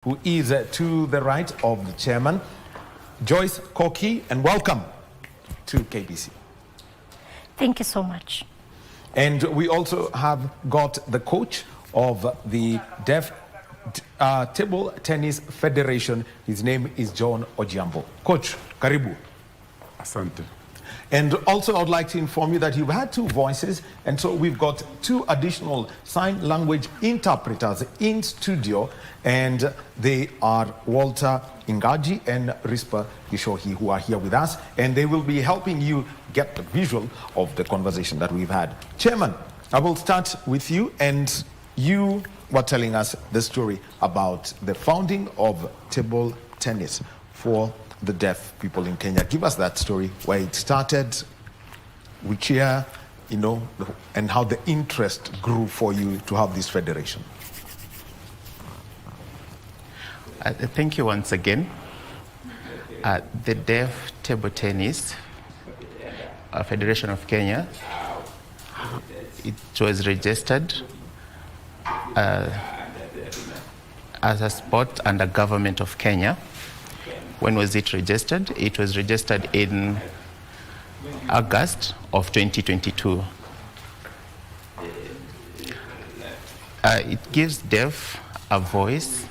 who is to the right of the chairman, Joyce Koki, and welcome to KBC. Thank you so much. And we also have got the coach of the Deaf Table Tennis Federation. His name is John Ojiambo. Coach, karibu. Asante. And also I'd like to inform you that you've had two voices, and so we've got two additional sign language interpreters in studio, and they are Walter Ingaji and Rispa Gishohi, who are here with us, and they will be helping you get the visual of the conversation that we've had. Chairman, I will start with you, and you were telling us the story about the founding of table tennis for the deaf people in Kenya. Give us that story, where it started, which year, you know, and how the interest grew for you to have this federation. Thank you once again. The Deaf Table Tennis Federation of Kenya, it was registered as a sport under government of Kenya. When was it registered? It was registered in August of 2022. It gives deaf a voice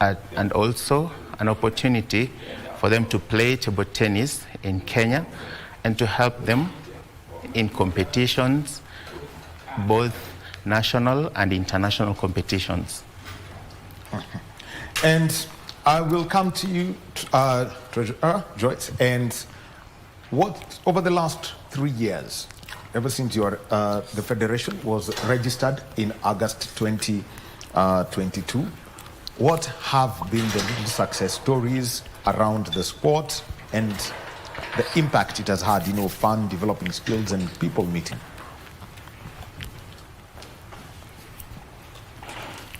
and also an opportunity for them to play table tennis in Kenya and to help them in competitions, both national and international competitions. And I will come to you, Treasurer Joyce, and what over the last 3 years, ever since your the federation was registered in August 2022, what have been the success stories around the sport and the impact it has had, you know, fun, developing skills, and people meeting?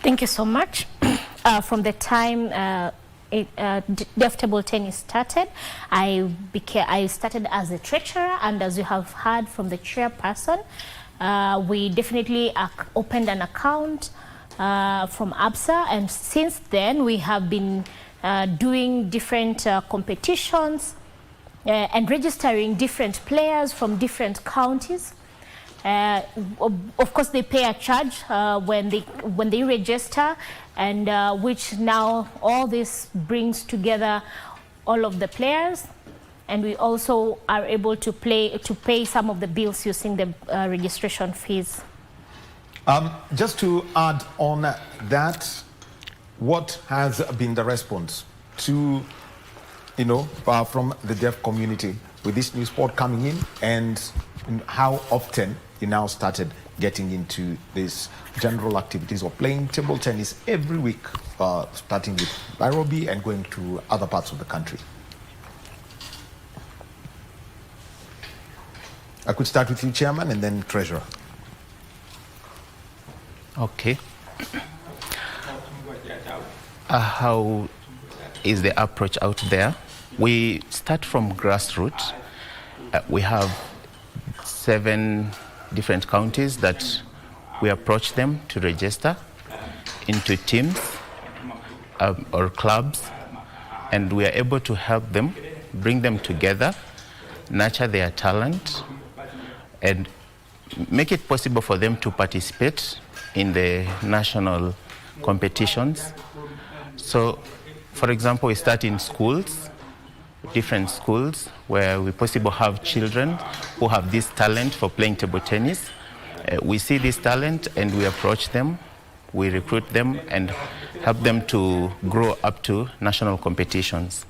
Thank you so much. From the time Deaf Table Tennis started, I started as a treasurer, and as you have heard from the chairperson, we definitely opened an account from ABSA, and since then we have been doing different competitions and registering different players from different counties. Of course, they pay a charge when they register, and which now all this brings together all of the players, and we also are able to pay some of the bills using the registration fees. Just to add on that, what has been the response to, you know, from the deaf community with this new sport coming in, and how often you now started getting into these general activities of playing table tennis every week, starting with Nairobi and going to other parts of the country? I could start with you, Chairman, and then Treasurer. Okay. How is the approach out there? We start from grassroots. We have 7 different counties that we approach them to register into teams or clubs, and we are able to help them, bring them together, nurture their talent, and make it possible for them to participate in the national competitions. So, for example, we start in schools, different schools, where we possibly have children who have this talent for playing table tennis. We see this talent and we approach them, we recruit them and help them to grow up to national competitions.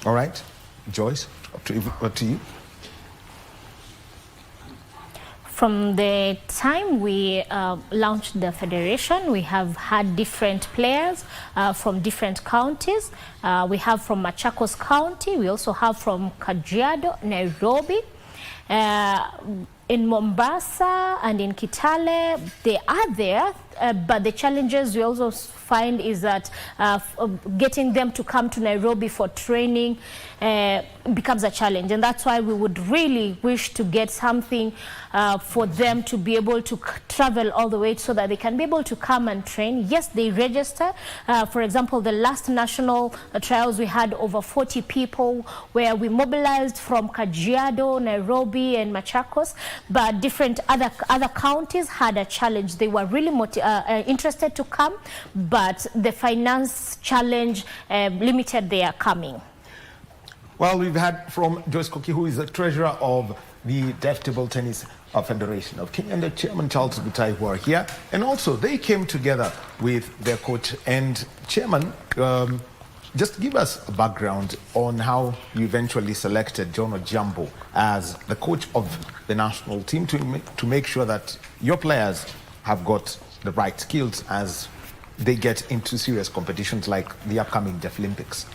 All right, Joyce, up to you. From the time we launched the federation, we have had different players from different counties. We have from Machakos County, we also have from Kajiado, Nairobi, in Mombasa and in Kitale. They are there but the challenges we also find is that getting them to come to Nairobi for training becomes a challenge, and that's why we would really wish to get something for them to be able to travel all the way so that they can be able to come and train. Yes, they register. For example, the last national trials, we had over 40 people where we mobilized from Kajiado, Nairobi, and Machakos, but different other counties had a challenge. They were really interested to come, but the finance challenge limited their coming. Well, we've had from Joyce Koki, who is the treasurer of the Deaf Table Tennis Federation of Kenya, and the chairman Charles Gutai, who are here. And also, they came together with their coach. And chairman, just give us a background on how you eventually selected John Ojambo as the coach of the national team to make sure that your players have got the right skills as they get into serious competitions like the upcoming Deaf Olympics.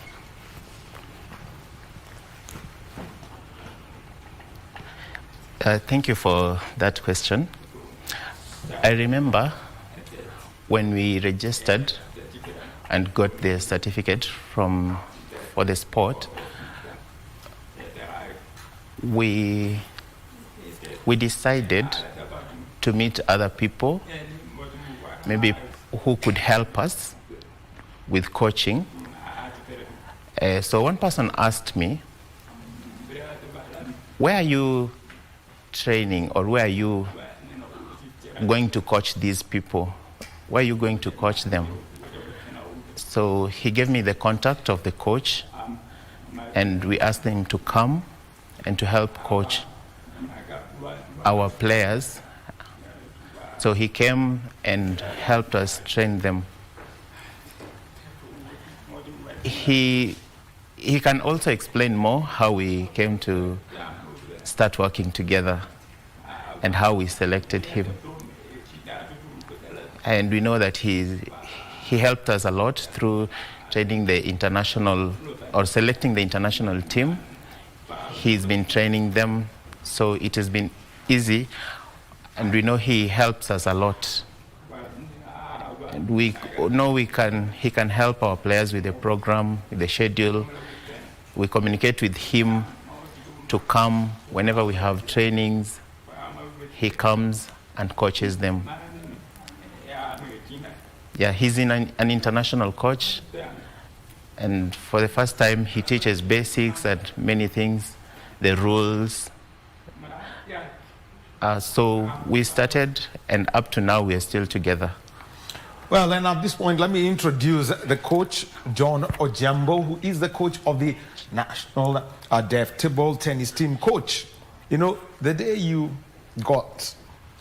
Thank you for that question. I remember when we registered and got the certificate for the sport, we decided to meet other people, maybe who could help us with coaching. So one person asked me, where are you training, or where are you going to coach these people? Where are you going to coach them? So he gave me the contact of the coach, and we asked him to come and to help coach our players. So he came and helped us train them. He can also explain more how we came to start working together and how we selected him. And we know that he helped us a lot through training the international, or selecting the international team. He's been training them, so it has been easy, and we know he helps us a lot. And we know he can help our players with the program, with the schedule. We communicate with him to come whenever we have trainings. He comes and coaches them. Yeah, he's an international coach, and for the first time he teaches basics and many things, the rules. So we started, and up to now we are still together. Well, and at this point, let me introduce the coach, John Ojambo, who is the coach of the National Deaf Table Tennis Team. Coach, you know, the day you got,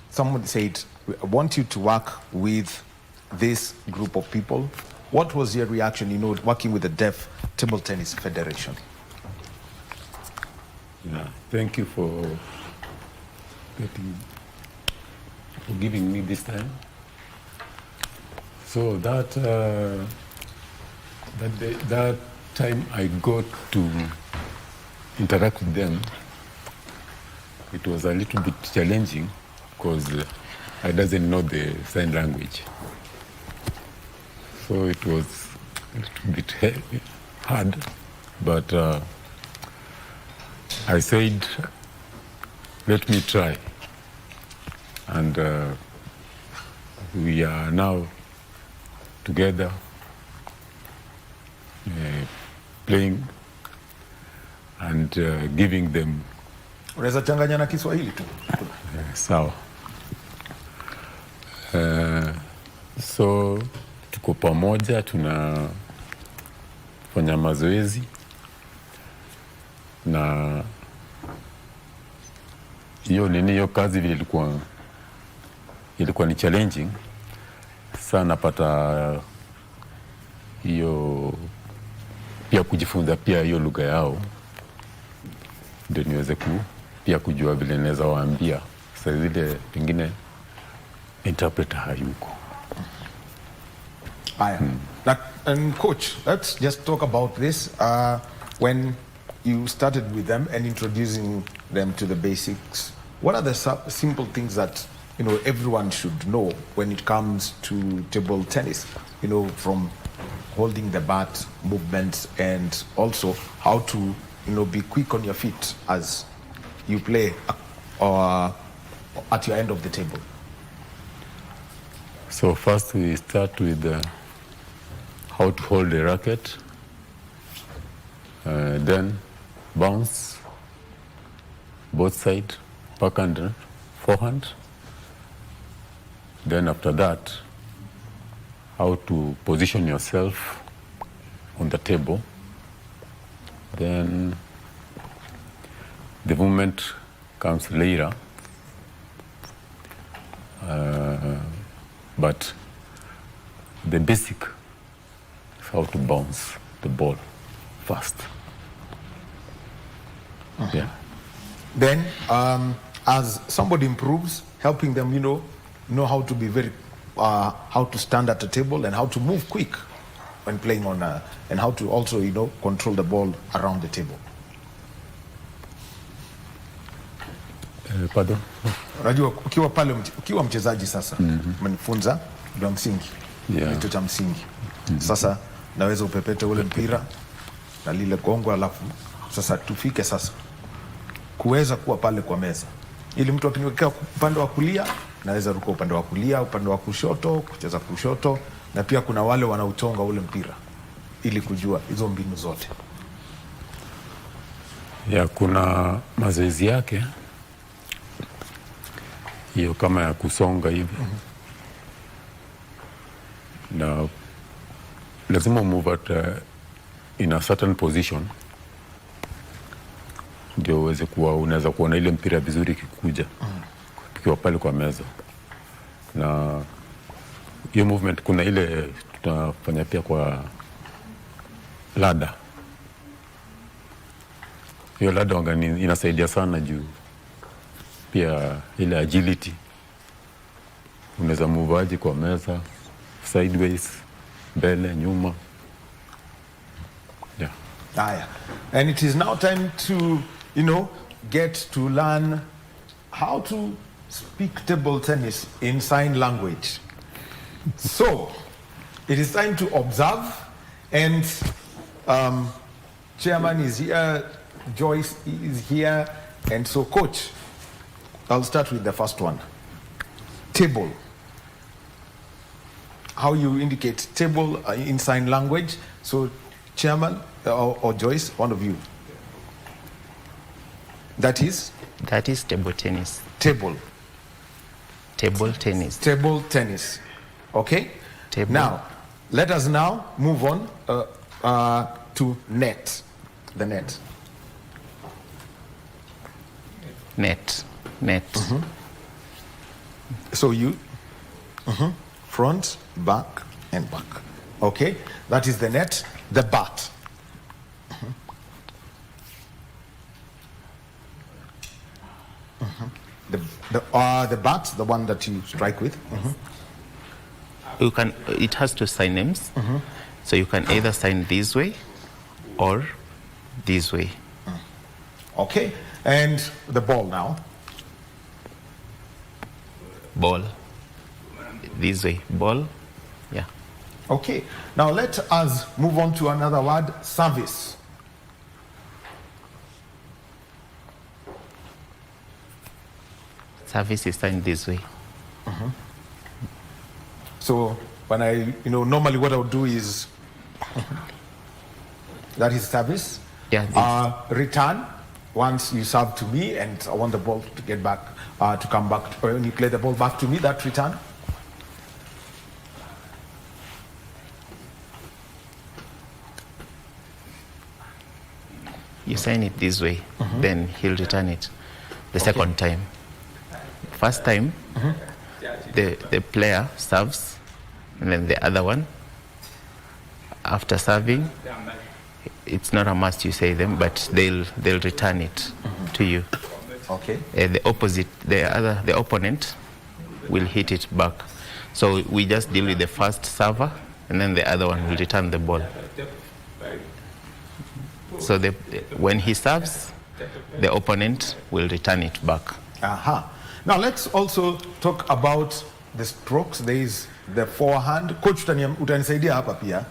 someone said, I want you to work with this group of people, what was your reaction, you know, working with the Deaf Table Tennis Federation? Yeah, thank you for giving me this time. So that time I got to interact with them, it was a little bit challenging because I doesn't know the sign language. So it was a little bit hard, but I said, let me try. And we are now together, playing and giving them. Unaweza changanya na Kiswahili tu. Sawa. So tuko pamoja, tunafanya mazoezi na hiyo kazi vile ilikuwa ni challenging sana, napata hiyo pia kujifunza pia hiyo lugha yao, ndio niweze pia kujua vile naweza waambia. Sasa zile pengine interpreter hayuko. And coach, let's just talk about this. When you started with them and introducing them to the basics, what are the simple things that everyone should know when it comes to table tennis, from holding the bat, movements, and also how to, be quick on your feet as you play at your end of the table? So first we start with how to hold the racket, then bounce, both sides, backhand, forehand. Then after that, how to position yourself on the table. Then the movement comes later. But the basic is how to bounce the ball fast. Yeah. Then, as somebody improves, helping them, know how to be how to stand at the table and how to move quick when playing and how to also, control the ball around the table. Pardon? Unajua ukiwa mchezaji sasa, umenifunza vya msingi, kitu cha msingi. Sasa naweza upepete ule mpira na lile gongo, alafu sasa tufike sasa kuweza kuwa pale kwa meza, ili mtu akiniwekea upande wa kulia naweza ruka upande wa kulia, upande wa kushoto kucheza kushoto, na pia kuna wale wanauchonga ule mpira ili kujua hizo mbinu zote. Kuna mazoezi yake hiyo kama ya kusonga hivi. Na lazima move at in a certain position ndio uweze unaweza kuona ile mpira vizuri ikikuja ukiwa pale kwa meza. Na hiyo movement kuna ile tunafanya pia kwa ladder. Hiyo ladder inasaidia sana juu pia ile agility. Unaweza move aje kwa meza, sideways, mbele, nyuma. Yeah. And it is now time to, get to learn how to speak table tennis in sign language. So, it is time to observe, and chairman is here, Joyce is here, and so coach, I'll start with the first one. Table. How you indicate table in sign language. So, chairman or Joyce, one of you. That is? That is table tennis. Table. Table tennis. Table tennis. Okay? Table. Now, let us now move on to net. The net. Net. So you, front, back, and back. Okay? That is the net. The bat. The bat, the one that you strike with. You can. It has two sign names, so you can either sign this way or this way. Okay, and the ball now. Ball. This way. Ball. Yeah. Okay, now let us move on to another word, service. Service is signed this way. So when I, normally what I would do is, that is service. Yeah. Return, once you serve to me and I want the ball to get back, to come back, or when you play the ball back to me, that return. You sign it this way, then he'll return it the second time. First time, the player serves, and then the other one, after serving, it's not a must you say them, but they'll return it to you. Okay. The opponent will hit it back. So we just deal with the first server, and then the other one will return the ball. So when he serves, the opponent will return it back. Aha. Now let's also talk about the strokes. There is the forehand. Coach, utanisaidia hapa pia.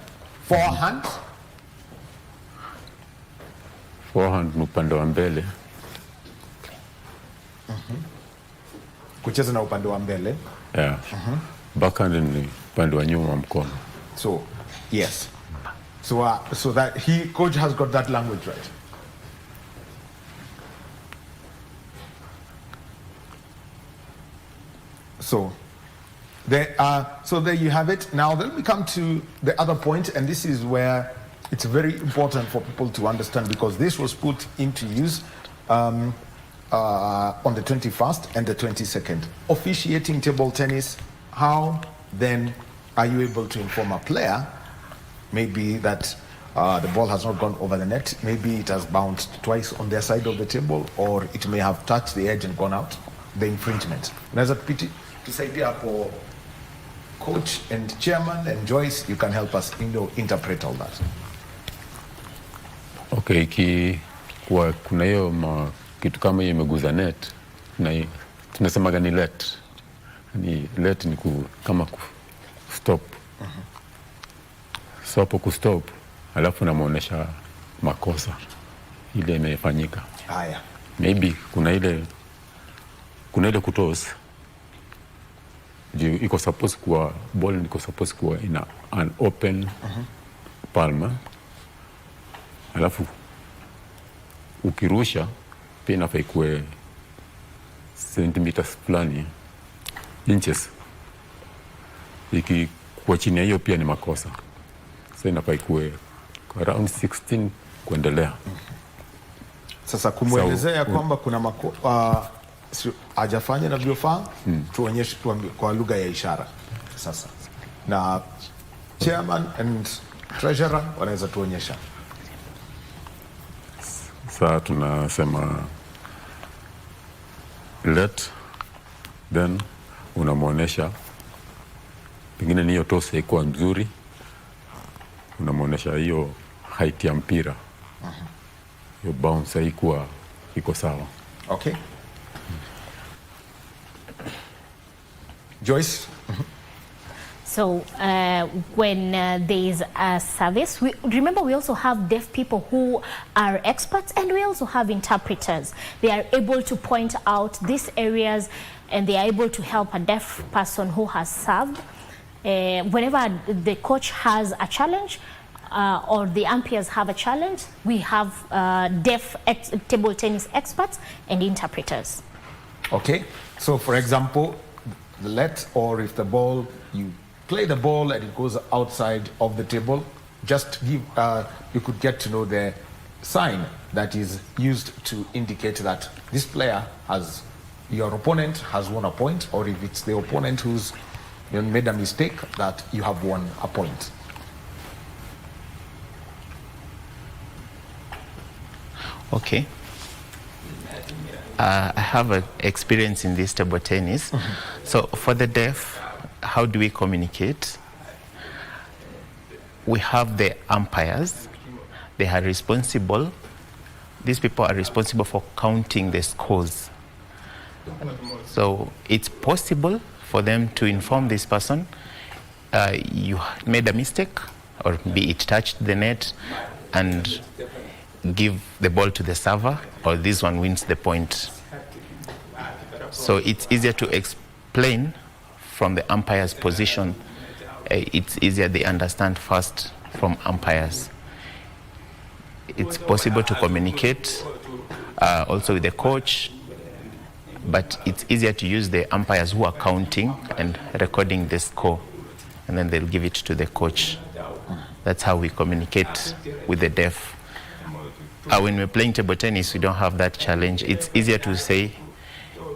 Forehand. Forehand ni upande wa mbele. Kucheza na upande wa mbele. Yeah. Backhand ni upande wa nyuma wa mkono. So, yes. So that coach has got that language right. So there you have it. Now then we come to the other point, and this is where it's very important for people to understand, because this was put into use on the 21st and the 22nd. Officiating table tennis, how then are you able to inform a player maybe that the ball has not gone over the net, maybe it has bounced twice on their side of the table, or it may have touched the edge and gone out, the infringement. Unaweza tusaidia hapo, coach and chairman and Joyce, you can help us interpret all that. Okay, kuna hiyo kitu kama hiyo imeguza net, na tunasemaga ni let. Ni let ni kama stop. So hapo kustop, alafu namuonesha makosa ile imefanyika. Haya. Maybe kuna ile kutoss. Iko supposed kuwa ball, iko supposed kuwa in an open palm. Alafu ukirusha pia inafaa ikuwe centimeters fulani, inches. Ikikuwa chini ya hiyo pia ni makosa. So inafaa ikuwe around 16 kuendelea. Sasa kumwelezea kwamba kuna hajafanya inavyofaa, tuonyeshe kwa lugha ya ishara. Sasa na chairman and treasurer wanaweza tuonyesha. Sasa tunasema let, then unamuonesha pengine ni hiyo toss ikuwa mzuri, unamuonesha hiyo height ya mpira, hiyo bounce haikuwa iko sawa. Okay. Joyce. So when there is a service, remember we also have deaf people who are experts, and we also have interpreters. They are able to point out these areas, and they are able to help a deaf person who has served. Whenever the coach has a challenge, or the umpires have a challenge, we have deaf table tennis experts and interpreters. Okay. So for example, the let, or if the ball, you play the ball and it goes outside of the table, just give, you could get to know the sign that is used to indicate that this player has, your opponent has won a point, or if it's the opponent who's made a mistake, that you have won a point. Okay. I have an experience in this table tennis. So for the deaf, how do we communicate? We have the umpires. They are responsible. These people are responsible for counting the scores. So it's possible for them to inform this person, you made a mistake, or be it touched the net, and give the ball to the server, or this one wins the point. So it's easier to explain from the umpire's position. It's easier, they understand first from umpires. It's possible to communicate also with the coach, but it's easier to use the umpires who are counting and recording the score, and then they'll give it to the coach. That's how we communicate with the deaf. When we're playing table tennis, we don't have that challenge. It's easier to say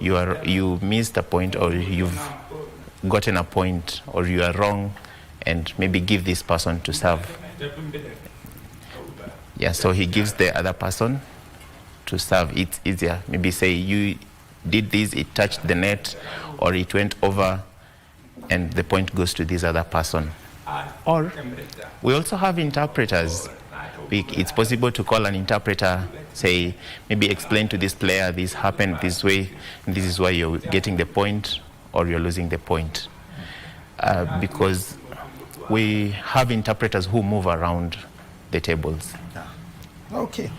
you missed a point, or you've gotten a point, or you are wrong, and maybe give this person to serve. Yeah, so he gives the other person to serve. It's easier. Maybe say you did this, it touched the net, or it went over, and the point goes to this other person. Or we also have interpreters. It's possible to call an interpreter, say, maybe explain to this player this happened this way, and this is why you're getting the point or you're losing the point. Because we have interpreters who move around the tables. Okay.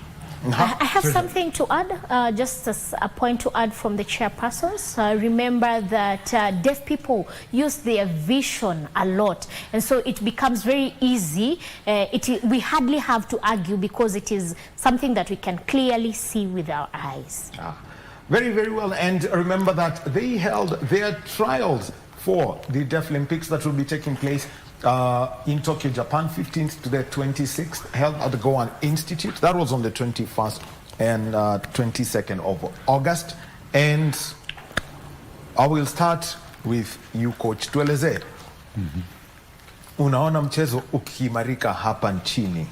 I have something to add, just as a point to add from the chairpersons. Remember that deaf people use their vision a lot, and so it becomes very easy. We hardly have to argue because it is something that we can clearly see with our eyes. Very, very well. And remember that they held their trials for the Deaf Olympics that will be taking place in Tokyo, Japan, 15th to the 26th, held at the Goan Institute. That was on the 21st and 22nd of August. And I will start with you, Coach. Tueleze, unaona mchezo ukiimarika hapa nchini,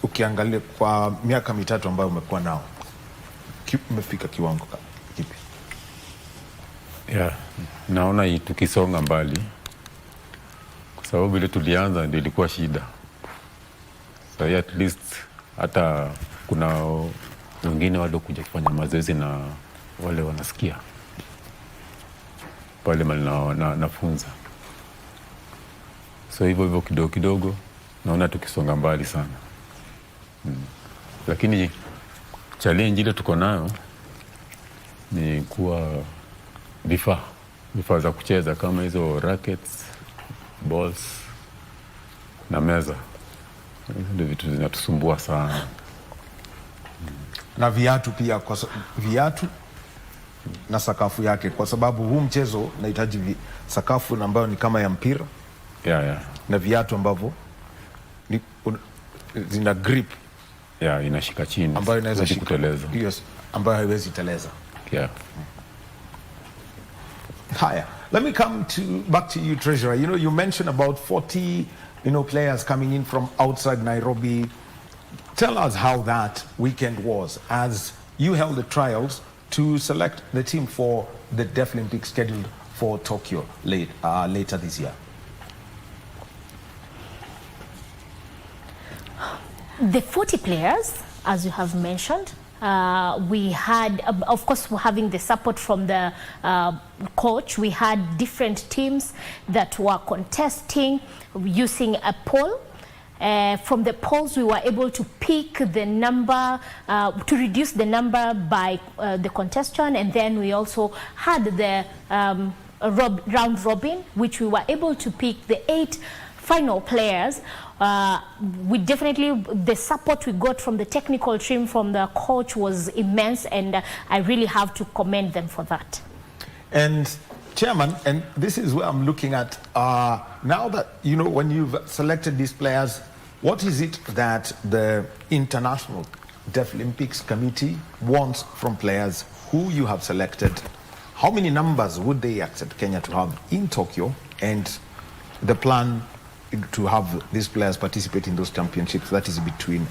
ukiangalia kwa miaka mitatu ambayo umekuwa nao, umefika kiwango kipi? Yeah, naona tukisonga mbali, sababu ile tulianza ndio ilikuwa shida. So yeah, at least hata kuna wengine wale kuja kufanya mazoezi na wale wanasikia pale nafunza. So hivyo kidogo kidogo naona tukisonga mbali sana. Lakini challenge ile tuko nayo ni kuwa vifaa za kucheza kama hizo rackets, balls na meza. Ndio vitu zinatusumbua sana. Na viatu pia, viatu na sakafu yake, kwa sababu huu mchezo unahitaji sakafu ambayo ni kama ya mpira. Yeah. Na viatu ambavyo zina grip. Yeah, inashika chini. Ambayo inaweza kuteleza. Yes, ambayo haiwezi teleza. Yeah. Haya. Let me come back to you, Treasurer. You mentioned about 40, players coming in from outside Nairobi. Tell us how that weekend was as you held the trials to select the team for the Deaf Olympics scheduled for Tokyo later this year. The 40 players, as you have mentioned, we had, of course, having the support from the coach, we had different teams that were contesting using a poll. From the polls, we were able to pick the number, to reduce the number by the contestant, and then we also had the round robin, which we were able to pick the 8 final players. We definitely, the support we got from the technical team, from the coach, was immense, and I really have to commend them for that. And Chairman, and this is where I'm looking at, now that, when you've selected these players, what is it that the International Deaf Olympics Committee wants from players who you have selected? How many numbers would they accept Kenya to have in Tokyo, and the plan to have these players participate in those championships? That is between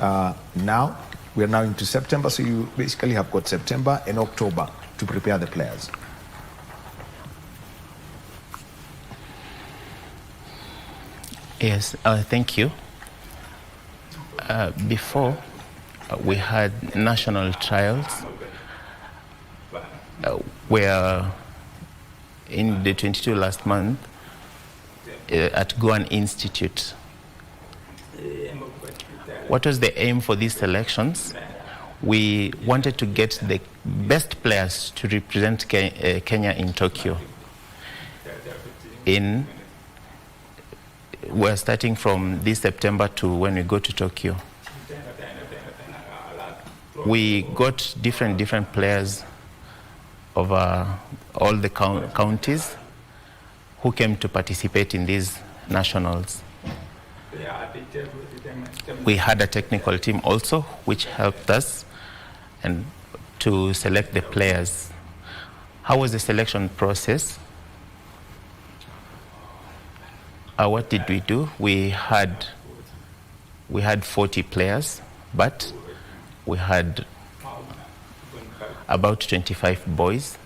now, we are now into September, so you basically have got September and October to prepare the players. Yes, thank you. Before, we had national trials where in the 22 last month at Goan Institute. What was the aim for these selections? We wanted to get the best players to represent Kenya in Tokyo. We're starting from this September to when we go to Tokyo. We got different players over all the counties who came to participate in these nationals. We had a technical team also, which helped us and to select the players. How was the selection process? What did we do? We had 40 players, but we had about 25 boys,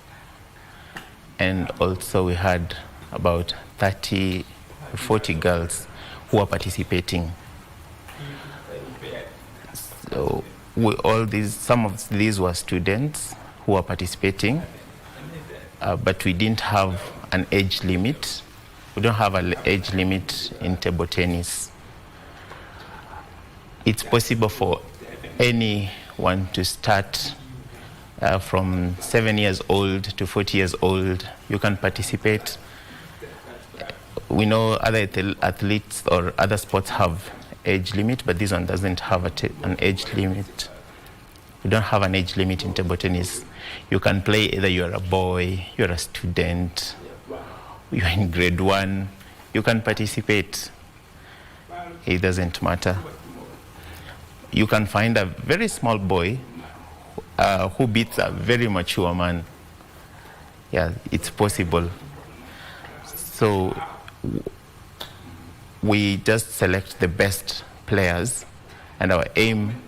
and also we had about 40 girls who are participating. some of these were students who were participating, but we didn't have an age limit. We don't have an age limit in table tennis. It's possible for anyone to start from 7 years old to 40 years old. You can participate. We know other athletes or other sports have age limit, but this one doesn't have an age limit. We don't have an age limit in table tennis. You can play either you're a boy, you're a student, you're in grade 1, you can participate. It doesn't matter. You can find a very small boy who beats a very mature man. Yeah, it's possible. So we just select the best players, and our aim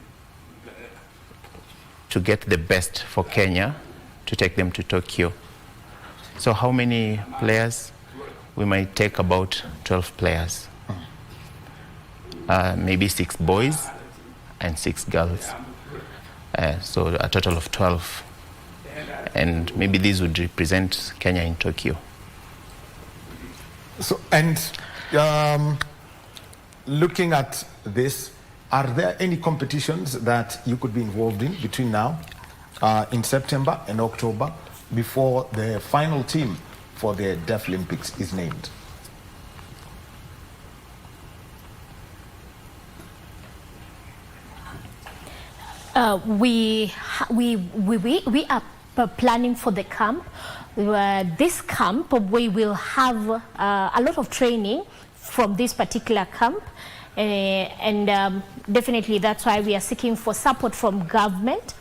to get the best for Kenya to take them to Tokyo. So how many players? We might take about 12 players. Maybe 6 boys and 6 girls. So a total of 12. And maybe these would represent Kenya in Tokyo. So, and looking at this, are there any competitions that you could be involved in between now, in September and October, before the final team for the Deaf Olympics is named? We are planning for the camp. This camp, we will have a lot of training from this particular camp. Definitely that's why we are seeking for support from government.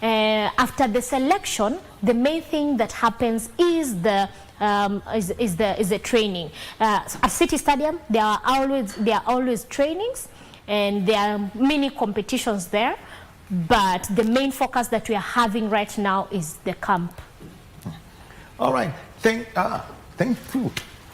After the selection, the main thing that happens is the training. At City Stadium, there are always trainings, and there are many competitions there. But the main focus that we are having right now is the camp. All right. Thank you.